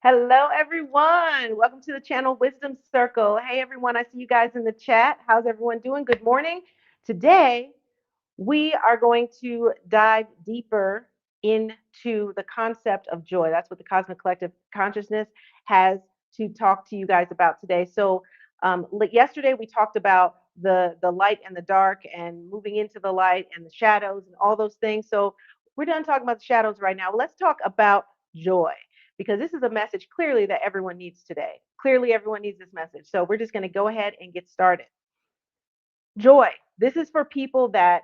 Hello, everyone. Welcome to the channel Wisdom Circle. Hey, everyone. I see you guys in the chat. How's everyone doing? Good morning. Today, we are going to dive deeper into the concept of joy. That's what the Cosmic Collective Consciousness has to talk to you guys about today. So, yesterday we talked about the light and the dark, and moving into the light and the shadows and all those things. So, we're done talking about the shadows right now. Let's talk about joy, because this is a message clearly that everyone needs today. Clearly, everyone needs this message. So, we're just going to go ahead and get started. Joy. This is for people that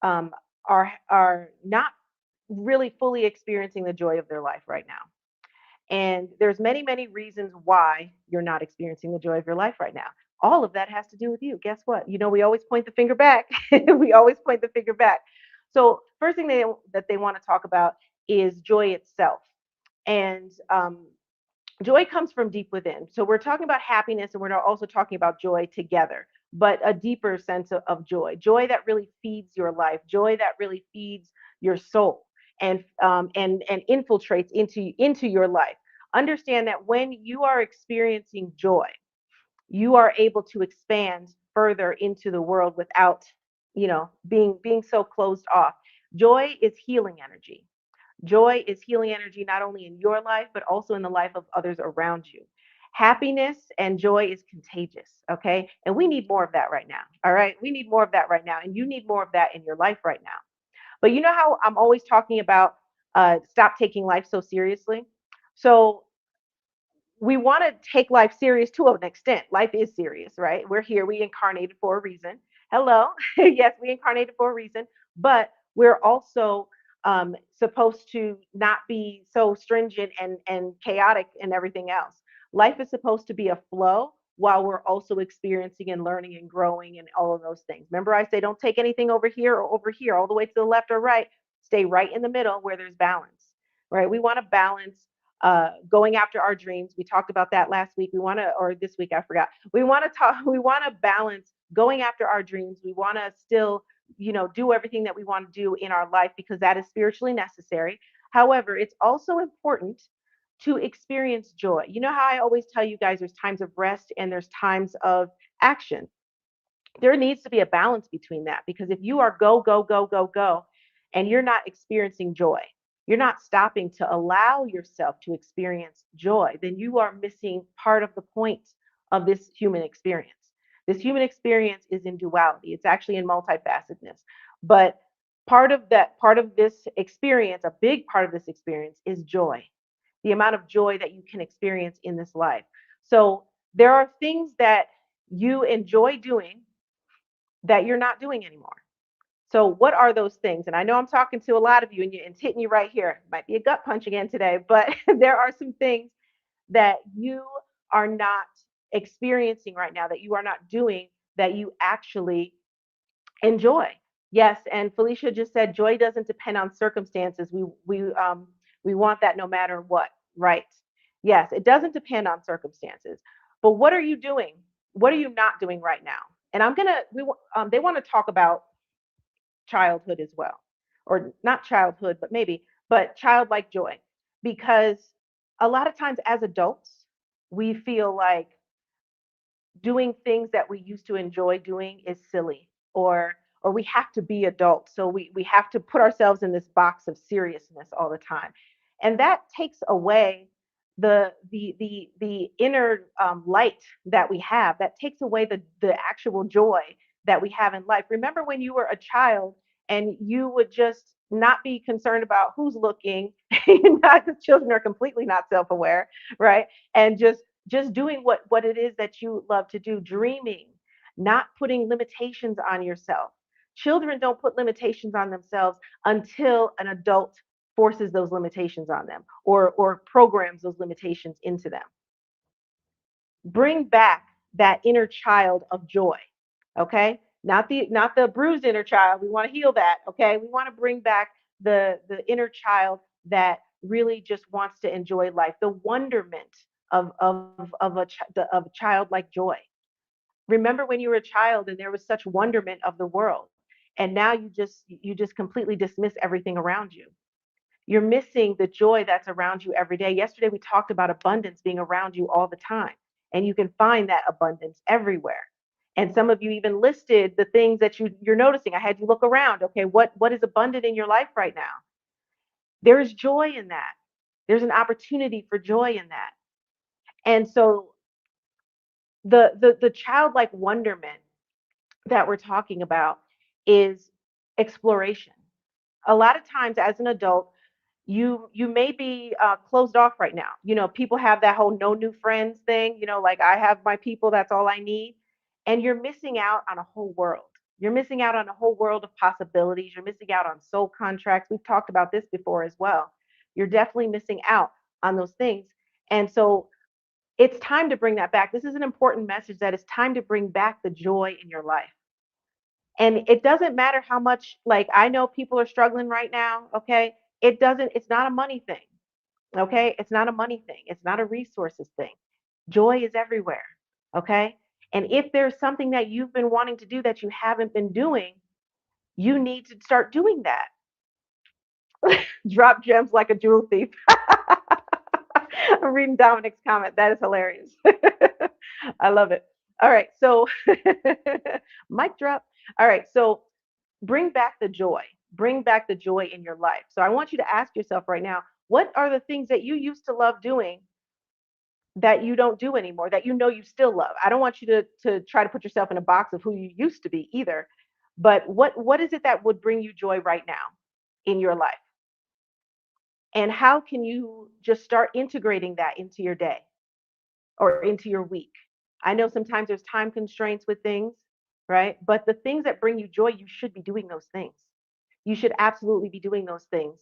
um, are not really fully experiencing the joy of their life right now. And there's many reasons why you're not experiencing the joy of your life right now. All of that has to do with you. Guess what? We always point the finger back. We always point the finger back. So first thing that they want to talk about is joy itself. And joy comes from deep within. So we're talking about happiness, and we're also talking about joy together, but a deeper sense of joy, joy that really feeds your life, joy that really feeds your soul, and infiltrates into your life. Understand that when you are experiencing joy, you are able to expand further into the world without, being so closed off. Joy is healing energy. Joy is healing energy not only in your life, but also in the life of others around you. Happiness and joy is contagious, okay? And we need more of that right now, all right? We need more of that right now, and you need more of that in your life right now. But you know how I'm always talking about stop taking life so seriously? So we want to take life serious to an extent. Life is serious, right? We're here, we incarnated for a reason. Hello. Yes, we incarnated for a reason, but we're also supposed to not be so stringent and chaotic and everything else. Life is supposed to be a flow while we're also experiencing and learning and growing and all of those things. Remember, I say don't take anything over here or over here, all the way to the left or right. Stay right in the middle where there's balance, right? We want to balance going after our dreams. We talked about that last week. We want to, or this week, I forgot. We want to talk, we want to balance going after our dreams. We want to still, do everything that we want to do in our life because that is spiritually necessary. However, it's also important to experience joy. You know how I always tell you guys there's times of rest and there's times of action. There needs to be a balance between that, because if you are go, and you're not experiencing joy, you're not stopping to allow yourself to experience joy, then you are missing part of the point of this human experience. This human experience is in duality, it's actually in multifacetedness. But part of this experience, a big part of this experience, is joy, the amount of joy that you can experience in this life. So there are things that you enjoy doing that you're not doing anymore. So, what are those things? And I know I'm talking to a lot of you, and it's hitting you right here. Might be a gut punch again today, but there are some things that you are not experiencing right now, that you are not doing, that you actually enjoy. Yes, and Felicia just said joy doesn't depend on circumstances. We want that no matter what, right? Yes, it doesn't depend on circumstances. But what are you doing? What are you not doing right now? And they want to talk about childhood as well, or not childhood, but maybe, but childlike joy, because a lot of times as adults, we feel like doing things that we used to enjoy doing is silly, or we have to be adults, so we have to put ourselves in this box of seriousness all the time, and that takes away the inner light that we have. That takes away the actual joy that we have in life. Remember when you were a child and you would just not be concerned about who's looking. Not, the children are completely not self-aware, right? And just doing what it is that you love to do, dreaming, not putting limitations on yourself. Children don't put limitations on themselves until an adult forces those limitations on them, or programs those limitations into them. Bring back that inner child of joy, okay? Not the bruised inner child. We want to heal that, okay? We want to bring back the inner child that really just wants to enjoy life, the wonderment of childlike joy. Remember when you were a child and there was such wonderment of the world, and now you just completely dismiss everything around you. You're missing the joy that's around you every day. Yesterday, we talked about abundance being around you all the time, and you can find that abundance everywhere. And some of you even listed the things that you're noticing. I had you look around. Okay, what is abundant in your life right now? There is joy in that. There's an opportunity for joy in that. And so the childlike wonderment that we're talking about is exploration. A lot of times as an adult, you may be closed off right now. You know, people have that whole no new friends thing. You know, like I have my people, that's all I need. And you're missing out on a whole world. You're missing out on a whole world of possibilities. You're missing out on soul contracts. We've talked about this before as well. You're definitely missing out on those things. And so it's time to bring that back. This is an important message that it's time to bring back the joy in your life. And it doesn't matter how much, like, I know people are struggling right now, okay? It's not a money thing, okay? It's not a money thing. It's not a resources thing. Joy is everywhere, okay? And if there's something that you've been wanting to do that you haven't been doing, you need to start doing that. Drop gems like a jewel thief. I'm reading Dominic's comment. That is hilarious. I love it. All right. So, mic drop. All right. So, bring back the joy. Bring back the joy in your life. So, I want you to ask yourself right now, what are the things that you used to love doing that you don't do anymore, that you know you still love? I don't want you to try to put yourself in a box of who you used to be either. But what is it that would bring you joy right now in your life? And how can you just start integrating that into your day or into your week? I know sometimes there's time constraints with things, right? But the things that bring you joy, you should be doing those things. You should absolutely be doing those things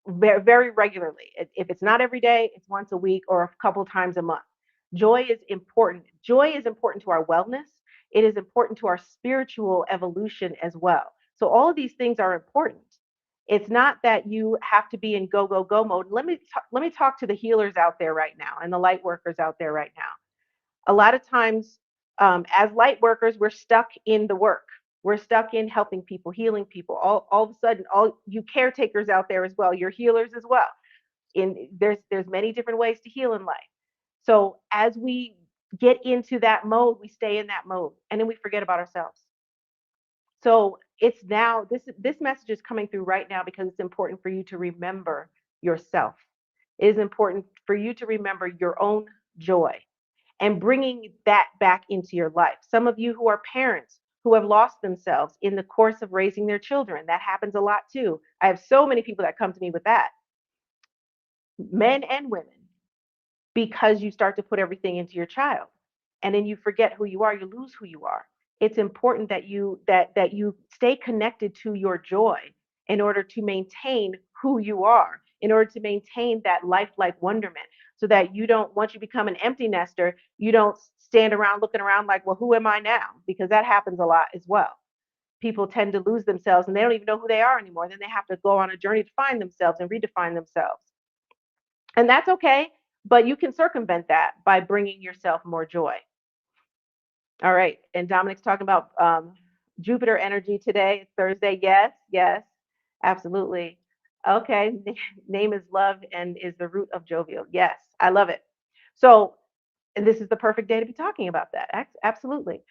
very, very regularly. If it's not every day, it's once a week or a couple times a month. Joy is important. Joy is important to our wellness. It is important to our spiritual evolution as well. So all of these things are important. It's not that you have to be in go go go mode. Let me talk to the healers out there right now and the light workers out there right now. A lot of times, as light workers, we're stuck in the work. We're stuck in helping people, healing people. All of a sudden, all you caretakers out there as well, you're healers as well. There's many different ways to heal in life. So as we get into that mode, we stay in that mode, and then we forget about ourselves. So it's now this message is coming through right now because it's important for you to remember yourself. It is important for you to remember your own joy and bringing that back into your life. Some of you who are parents who have lost themselves in the course of raising their children, that happens a lot too. I have so many people that come to me with that, men and women, because you start to put everything into your child and then you forget who you are, you lose who you are. It's important that you stay connected to your joy in order to maintain who you are, in order to maintain that lifelike wonderment, so that you don't, once you become an empty nester, you don't stand around looking around like, well, who am I now? Because that happens a lot as well. People tend to lose themselves and they don't even know who they are anymore. Then they have to go on a journey to find themselves and redefine themselves. And that's okay, but you can circumvent that by bringing yourself more joy. All right. And Dominic's talking about Jupiter energy today. It's Thursday. Yes, yes, absolutely. Okay. Name is love and is the root of jovial. Yes, I love it. So, and this is the perfect day to be talking about that. Absolutely.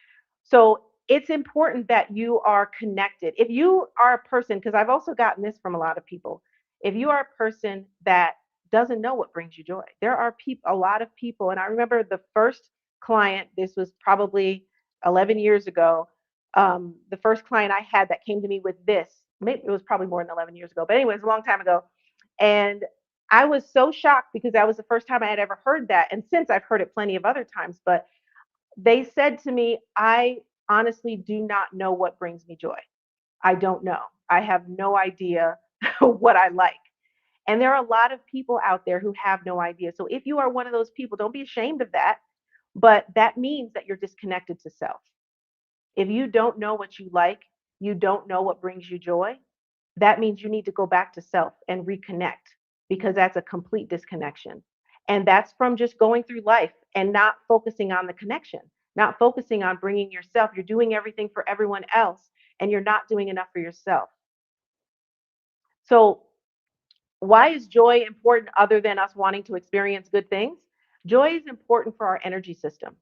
So, it's important that you are connected. If you are a person, because I've also gotten this from a lot of people, if you are a person that doesn't know what brings you joy, there are a lot of people, and I remember the first client, this was probably 11 years ago. The first client I had that came to me with this, maybe it was probably more than 11 years ago, but anyways, a long time ago. And I was so shocked because that was the first time I had ever heard that. And since I've heard it plenty of other times, but they said to me, I honestly do not know what brings me joy. I don't know. I have no idea what I like. And there are a lot of people out there who have no idea. So if you are one of those people, don't be ashamed of that. But that means that you're disconnected to self. If you don't know what you like, you don't know what brings you joy, that means you need to go back to self and reconnect, because that's a complete disconnection. And that's from just going through life and not focusing on the connection, not focusing on bringing yourself. You're doing everything for everyone else and you're not doing enough for yourself. So Why is joy important other than us wanting to experience good things? Joy is important for our energy system.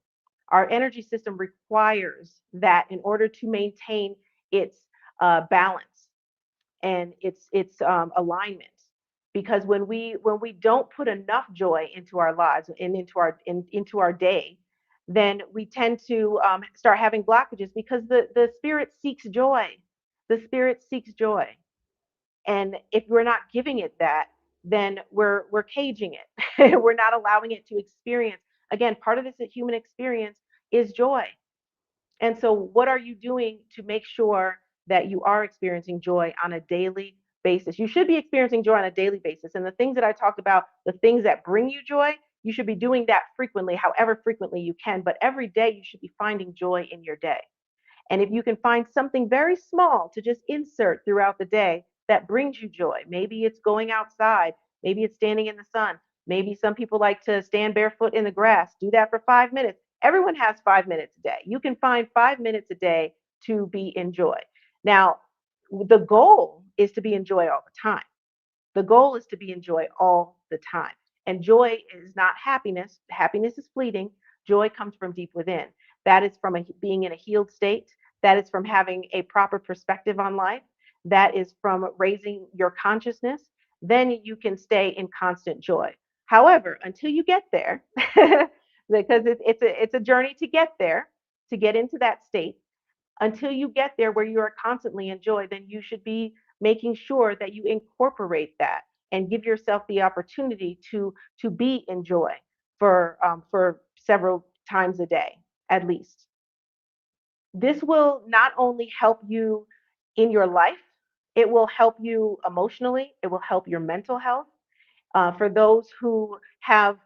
Our energy system requires that in order to maintain its balance and its alignment. Because when we don't put enough joy into our lives and into our day, then we tend to start having blockages because the spirit seeks joy. The spirit seeks joy, and if we're not giving it that, then we're caging it. We're not allowing it to experience. Again, part of this human experience is joy. And so, what are you doing to make sure that you are experiencing joy on a daily basis? You should be experiencing joy on a daily basis. And the things that I talked about, the things that bring you joy, you should be doing that frequently, however frequently you can. But every day, you should be finding joy in your day. And if you can find something very small to just insert throughout the day that brings you joy, maybe it's going outside, maybe it's standing in the sun, maybe some people like to stand barefoot in the grass, do that for 5 minutes. Everyone has 5 minutes a day. You can find 5 minutes a day to be in joy. Now, the goal is to be in joy all the time. The goal is to be in joy all the time. And joy is not happiness. Happiness is fleeting. Joy comes from deep within. That is from being in a healed state. That is from having a proper perspective on life. That is from raising your consciousness. Then you can stay in constant joy. However, until you get there, because it's a journey to get there, to get into that state, until you get there where you are constantly in joy, then you should be making sure that you incorporate that and give yourself the opportunity to be in joy for several times a day at least. This will not only help you in your life, it will help you emotionally, it will help your mental health. For those who have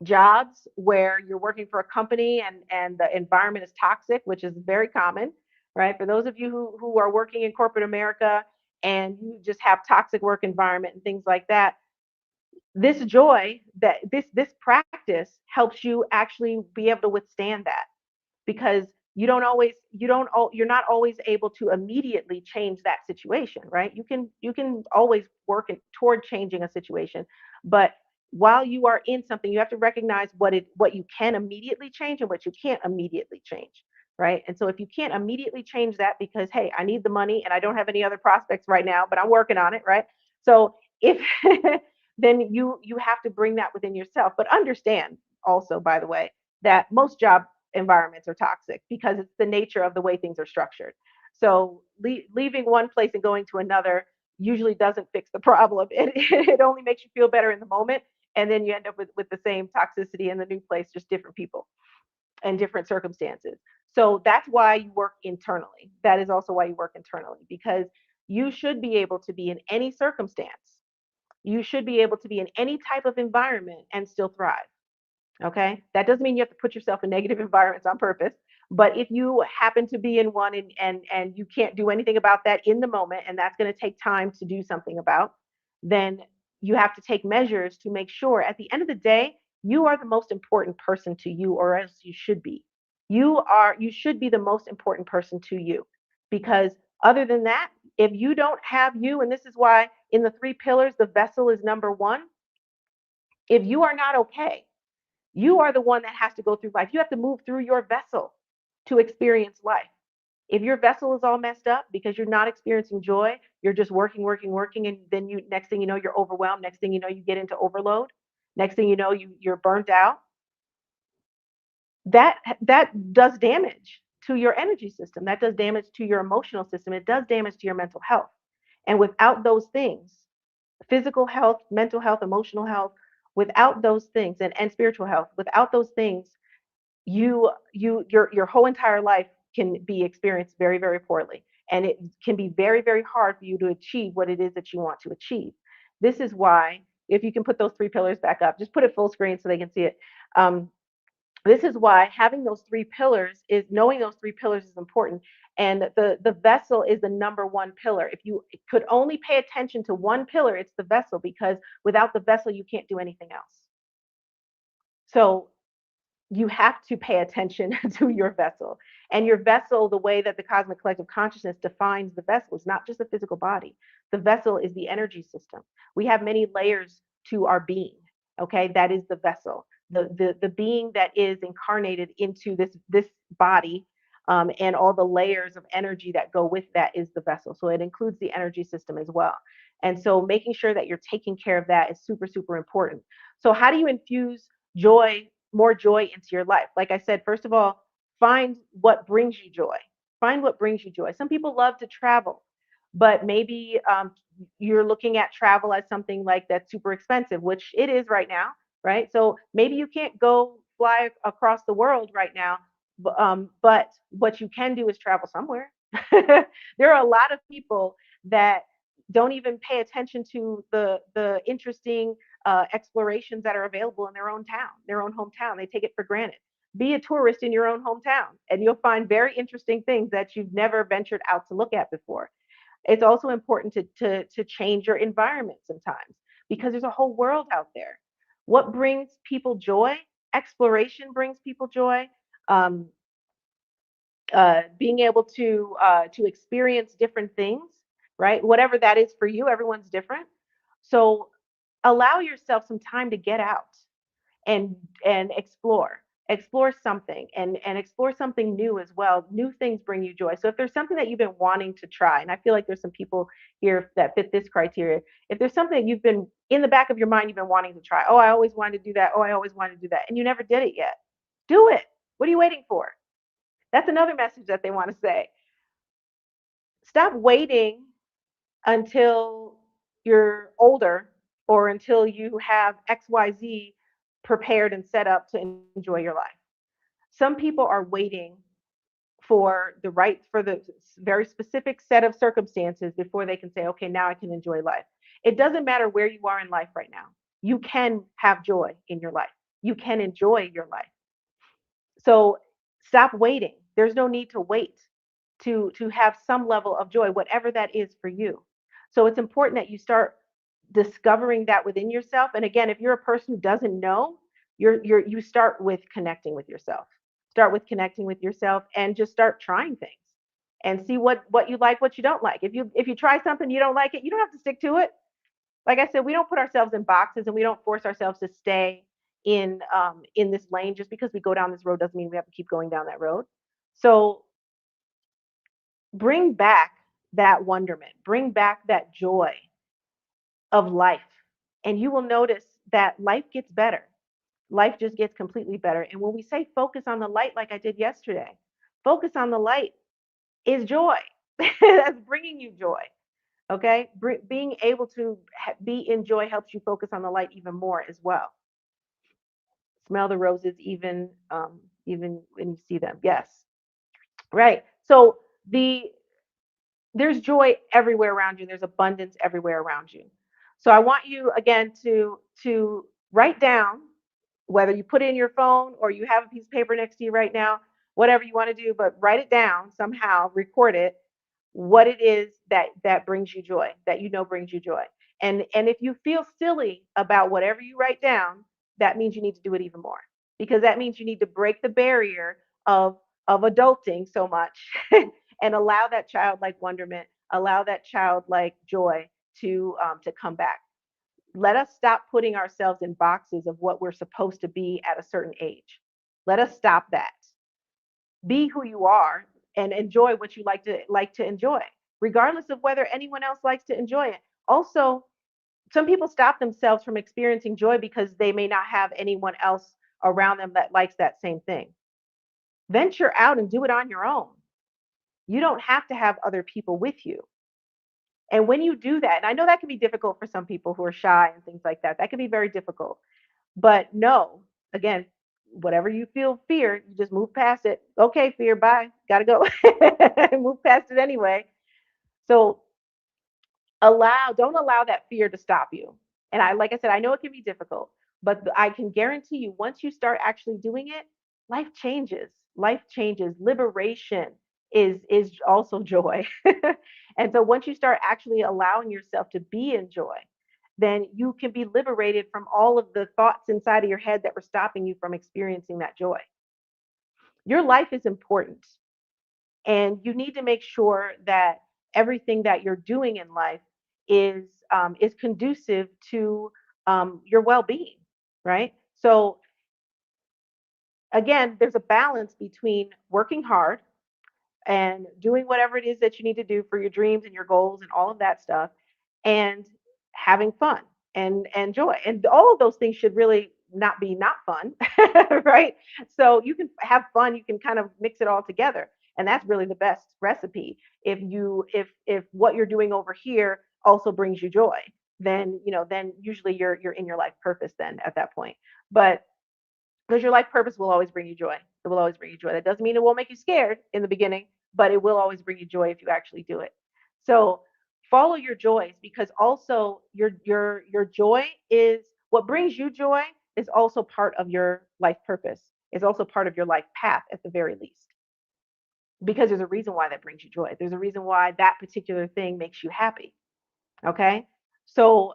jobs where you're working for a company and the environment is toxic, which is very common, right? For those of you who are working in corporate America and you just have toxic work environment and things like that, this joy that this practice helps you actually be able to withstand that, because you're not always able to immediately change that situation, right? You can always work toward changing a situation, but while you are in something, you have to recognize what you can immediately change and what you can't immediately change, right? And so if you can't immediately change that because, hey, I need the money and I don't have any other prospects right now, but I'm working on it, right? So if then you have to bring that within yourself, but understand also, by the way, that most job environments are toxic because it's the nature of the way things are structured. So leaving one place and going to another usually doesn't fix the problem. It only makes you feel better in the moment. And then you end up with the same toxicity in the new place, just different people and different circumstances. So that's why you work internally. That is also why you work internally, because you should be able to be in any circumstance. You should be able to be in any type of environment and still thrive. Okay. That doesn't mean you have to put yourself in negative environments on purpose. But if you happen to be in one and you can't do anything about that in the moment, and that's going to take time to do something about, then you have to take measures to make sure at the end of the day, you are the most important person to you, or else you should be. You should be the most important person to you. Because other than that, if you don't have you, and this is why in the three pillars, the vessel is number one. If you are not okay, you are the one that has to go through life. You have to move through your vessel to experience life. If your vessel is all messed up because you're not experiencing joy, you're just working, working, working, and then you next thing you know, you're overwhelmed. Next thing you know, you get into overload. Next thing you know, you're burnt out. That does damage to your energy system. That does damage to your emotional system. It does damage to your mental health. And without those things, physical health, mental health, emotional health, without those things, and spiritual health, without those things, your whole entire life can be experienced very, very poorly, and it can be very, very hard for you to achieve what it is that you want to achieve. This is why, if you can put those three pillars back up, just put it full screen so they can see it. This is why having those three pillars is knowing those three pillars is important. And the vessel is the number one pillar. If you could only pay attention to one pillar, it's the vessel, because without the vessel, you can't do anything else. So you have to pay attention to your vessel. And your vessel, the way that the cosmic collective consciousness defines the vessel, is not just a physical body. The vessel is the energy system. We have many layers to our being. Okay, that is the vessel, the being that is incarnated into this body, and all the layers of energy that go with that is the vessel. So it includes the energy system as well. And so making sure that you're taking care of that is super, super important. So how do you infuse joy, more joy into your life? Like I said, first of all, find what brings you joy. Find what brings you joy. Some people love to travel, but maybe you're looking at travel as something like that's super expensive, which it is right now, right? So maybe you can't go fly across the world right now, but what you can do is travel somewhere. There are a lot of people that don't even pay attention to the interesting explorations that are available in their own town, their own hometown. They take it for granted. Be a tourist in your own hometown, and you'll find very interesting things that you've never ventured out to look at before. It's also important to change your environment sometimes, because there's a whole world out there. What brings people joy? Exploration brings people joy. Um, Being able to experience different things, right? Whatever that is for you, everyone's different. So allow yourself some time to get out and explore something, and explore something new as well. New things bring you joy. So if there's something that you've been wanting to try, and I feel like there's some people here that fit this criteria, if there's something that you've been in the back of your mind, you've been wanting to try, oh, I always wanted to do that, oh, I always wanted to do that, and you never did it yet, do it. What are you waiting for? That's another message that they want to say. Stop waiting until you're older, or until you have XYZ prepared and set up to enjoy your life. Some people are waiting for the very specific set of circumstances before they can say, okay, now I can enjoy life. It doesn't matter where you are in life right now. You can have joy in your life. You can enjoy your life. So stop waiting. There's no need to wait to have some level of joy, whatever that is for you. So it's important that you start discovering that within yourself. And again, if you're a person who doesn't know, you start with connecting with yourself. Start with connecting with yourself, and just start trying things and see what you like, what you don't like. If you try something, you don't like it, you don't have to stick to it. Like I said, we don't put ourselves in boxes, and we don't force ourselves to stay in this lane. Just because we go down this road doesn't mean we have to keep going down that road. So bring back that wonderment, bring back that joy of life, and you will notice that life gets better. Life just gets completely better. And when we say focus on the light, like I did yesterday, focus on the light is joy. That's bringing you joy. Okay, being able to be in joy helps you focus on the light even more as well. Smell the roses, even when you see them. Yes, right. So there's joy everywhere around you. There's abundance everywhere around you. So I want you again to write down, whether you put it in your phone or you have a piece of paper next to you right now, whatever you want to do, but write it down somehow, record it, what it is that brings you joy, that you know brings you joy. And if you feel silly about whatever you write down, that means you need to do it even more, because that means you need to break the barrier of adulting so much and allow that childlike wonderment, allow that childlike joy to come back. Let us stop putting ourselves in boxes of what we're supposed to be at a certain age. Let us stop that. Be who you are and enjoy what you like to enjoy, regardless of whether anyone else likes to enjoy it. Also, some people stop themselves from experiencing joy because they may not have anyone else around them that likes that same thing. Venture out and do it on your own. You don't have to have other people with you. And when you do that, and I know that can be difficult for some people who are shy and things like that, that can be very difficult. But no, again, whatever you feel fear, you just move past it. Okay, fear, bye. Gotta go. Move past it anyway. So don't allow that fear to stop you. And like I said, I know it can be difficult, but I can guarantee you, once you start actually doing it, life changes. Life changes. Liberation is also joy. And so once you start actually allowing yourself to be in joy, then you can be liberated from all of the thoughts inside of your head that were stopping you from experiencing that joy. Your life is important. And you need to make sure that everything that you're doing in life is conducive to your well-being, right? So again, there's a balance between working hard and doing whatever it is that you need to do for your dreams and your goals and all of that stuff, and having fun and joy, and all of those things should really not be not fun. Right? So you can have fun, you can kind of mix it all together, and that's really the best recipe. If what you're doing over here also brings you joy, then then usually you're in your life purpose then at that point. But because your life purpose will always bring you joy. It will always bring you joy. That doesn't mean it won't make you scared in the beginning, but it will always bring you joy if you actually do it. So follow your joys, because also your joy is what brings you joy, is also part of your life purpose. Is also part of your life path at the very least. Because there's a reason why that brings you joy. There's a reason why that particular thing makes you happy. Okay? So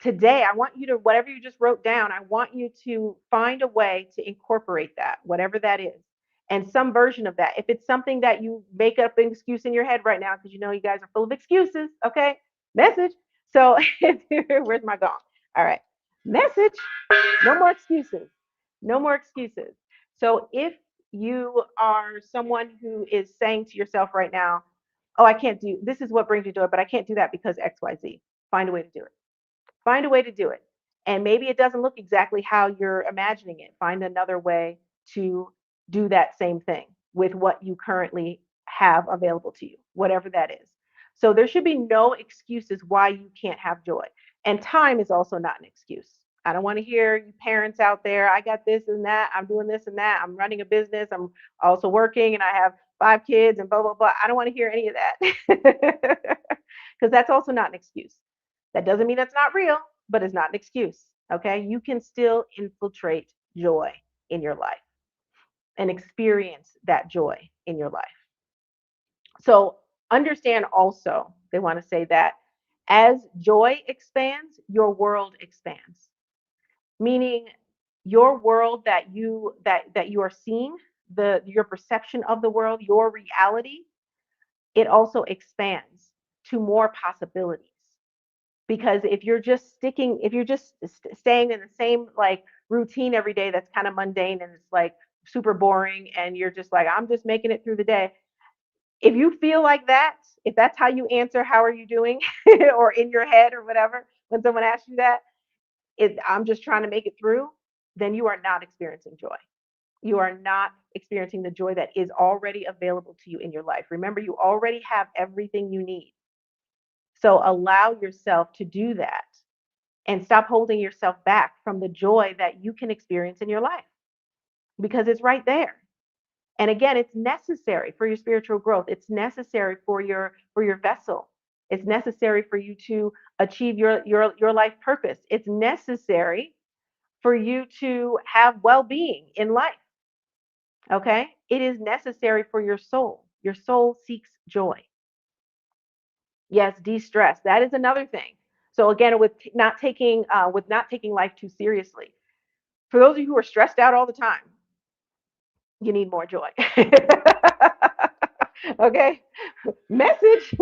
today I want you to, whatever you just wrote down, I want you to find a way to incorporate that, whatever that is, and some version of that. If it's something that you make up an excuse in your head right now, because you guys are full of excuses, okay? Message. So where's my gong? All right. Message. No more excuses. No more excuses. So if you are someone who is saying to yourself right now, oh, I can't do this, is what brings you joy, but I can't do that because XYZ. Find a way to do it. Find a way to do it. And maybe it doesn't look exactly how you're imagining it. Find another way to do that same thing with what you currently have available to you, whatever that is. So there should be no excuses why you can't have joy. And time is also not an excuse. I don't want to hear you parents out there, I got this and that, I'm doing this and that, I'm running a business, I'm also working, and I have 5 kids and blah, blah, blah. I don't want to hear any of that. Because that's also not an excuse. That doesn't mean that's not real, but it's not an excuse. Okay. You can still infiltrate joy in your life and experience that joy in your life. So understand also, they want to say that as joy expands, your world expands. Meaning your world that you are seeing, your perception of the world, your reality, it also expands to more possibilities. Because if you're just staying in the same like routine every day, that's kind of mundane and it's like super boring, and you're just like, I'm just making it through the day. If you feel like that, if that's how you answer how are you doing, or in your head or whatever, when someone asks you that, I'm just trying to make it through, then you are not experiencing joy. You are not experiencing the joy that is already available to you in your life. Remember, you already have everything you need. So allow yourself to do that and stop holding yourself back from the joy that you can experience in your life, because it's right there. And again, it's necessary for your spiritual growth. It's necessary for your vessel. It's necessary for you to achieve your life purpose. It's necessary for you to have well-being in life. Okay? It is necessary for your soul. Your soul seeks joy. Yes, de-stress. That is another thing. So again, with not taking life too seriously. For those of you who are stressed out all the time, you need more joy. Okay? Message.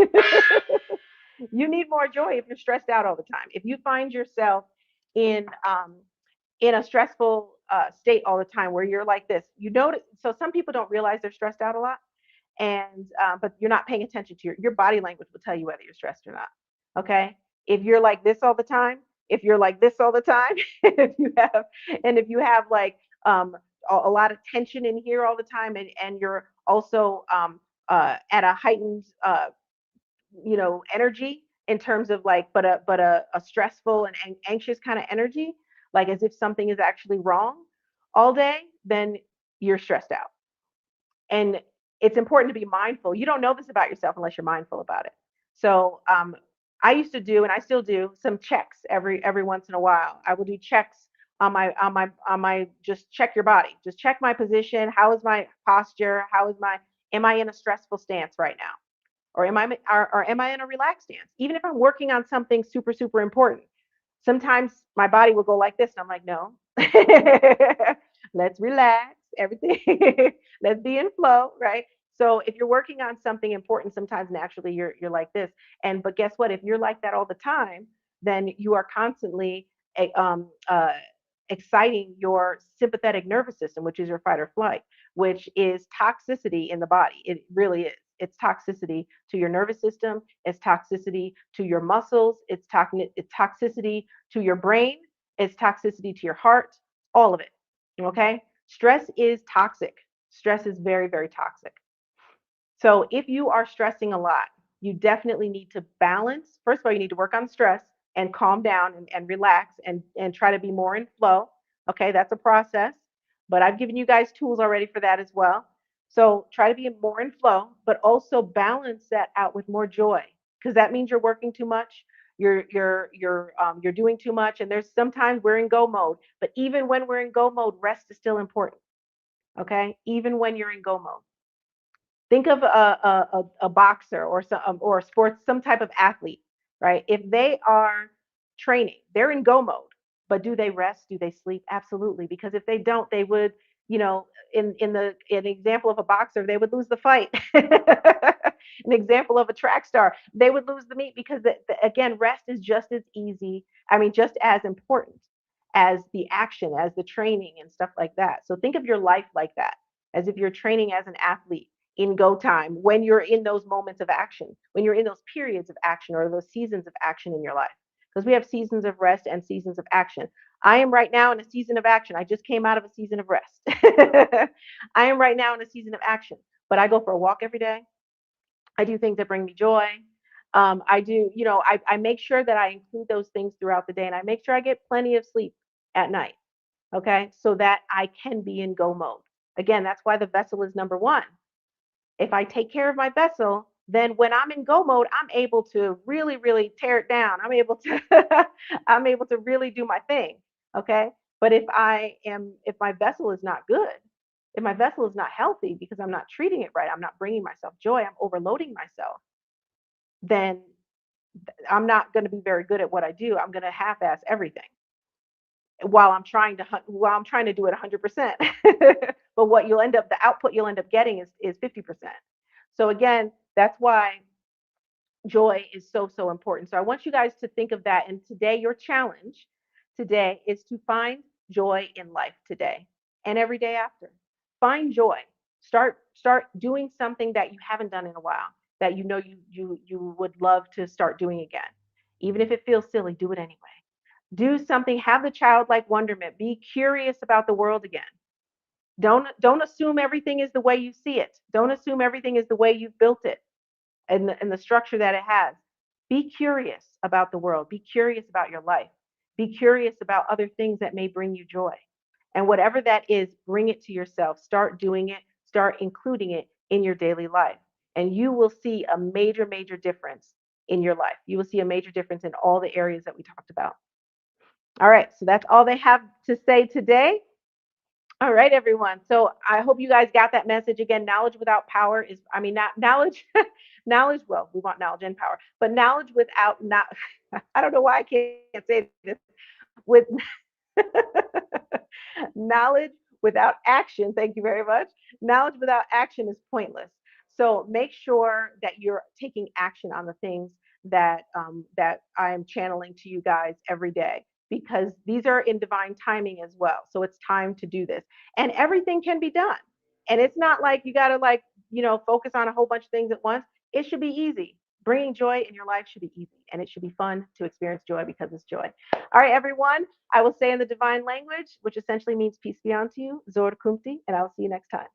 You need more joy if you're stressed out all the time. If you find yourself in um, in a stressful state all the time, where you're like this, so some people don't realize they're stressed out a lot, and but you're not paying attention to your body language will tell you whether you're stressed or not. Okay? If you're like this all the time, if you're like this all the time, if you have like a lot of tension in here all the time, and you're also at a heightened energy, in terms of like, but a stressful and anxious kind of energy, like as if something is actually wrong all day, then you're stressed out. And it's important to be mindful. You don't know this about yourself unless you're mindful about it. So I used to do, and I still do, some checks every once in a while. I will do checks on my just check your body. Just check my position. How is my posture? Am I in a stressful stance right now? Or am I in a relaxed stance? Even if I'm working on something super, super important, sometimes my body will go like this, and I'm like, no, let's relax, everything, let's be in flow, right? So if you're working on something important, sometimes naturally you're like this. But guess what? If you're like that all the time, then you are constantly eh, um, uh, exciting your sympathetic nervous system, which is your fight or flight, which is toxicity in the body. It really is. It's toxicity to your nervous system. It's toxicity to your muscles. It's toxicity to your brain. It's toxicity to your heart. All of it. Okay. Stress is toxic. Stress is very, very toxic. So if you are stressing a lot, you definitely need to balance. First of all, you need to work on stress and calm down and relax and try to be more in flow. Okay, that's a process, but I've given you guys tools already for that as well. So try to be more in flow, but also balance that out with more joy, because that means you're working too much. You're doing too much, and there's sometimes we're in go mode. But even when we're in go mode, rest is still important. Okay, even when you're in go mode. Think of a boxer or a sports, some type of athlete, right? If they are training, they're in go mode, but do they rest? Do they sleep? Absolutely, because if they don't, they would, you know, in example of a boxer, they would lose the fight. An example of a track star, they would lose the meet because again, rest is just as easy. I mean, just as important as the action, as the training and stuff like that. So think of your life like that, as if you're training as an athlete in go time, when you're in those moments of action, when you're in those periods of action or those seasons of action in your life. Because we have seasons of rest and seasons of action. I am right now in a season of action. I just came out of a season of rest. I am right now in a season of action, but I go for a walk every day. I do things that bring me joy. I do, I make sure that I include those things throughout the day, and I make sure I get plenty of sleep at night. Okay. So that I can be in go mode. Again, that's why the vessel is number one. If I take care of my vessel, then when I'm in go mode, I'm able to really, really tear it down. I'm able to I'm able to really do my thing. Okay. But if my vessel is not good, if my vessel is not healthy because I'm not treating it right, I'm not bringing myself joy, I'm overloading myself, then I'm not going to be very good at what I do. I'm going to half-ass everything while I'm trying to do it 100%. But the output you'll end up getting is 50%. So again, that's why joy is so, so important. So I want you guys to think of that. And today, your challenge today is to find joy in life today and every day after. Find joy. Start doing something that you haven't done in a while, that you would love to start doing again. Even if it feels silly, do it anyway. Do something, have the childlike wonderment, be curious about the world again. Don't assume everything is the way you see it. Don't assume everything is the way you've built it and the structure that it has. Be curious about the world. Be curious about your life. Be curious about other things that may bring you joy. And whatever that is, bring it to yourself. Start doing it. Start including it in your daily life. And you will see a major, major difference in your life. You will see a major difference in all the areas that we talked about. All right. So that's all they have to say today. All right, everyone. So I hope you guys got that message. Again, knowledge without power is, I mean, not knowledge, knowledge, well, we want knowledge and power, but knowledge without, not, I don't know why I can't say this, with knowledge without action. Thank you very much. Knowledge without action is pointless. So make sure that you're taking action on the things that I am channeling to you guys every day, because these are in divine timing as well. So it's time to do this, and everything can be done. And it's not like you got to focus on a whole bunch of things at once. It should be easy. Bringing joy in your life should be easy, and it should be fun to experience joy because it's joy. All right, everyone. I will say in the divine language, which essentially means peace be unto you, Zor Kumti, and I will see you next time.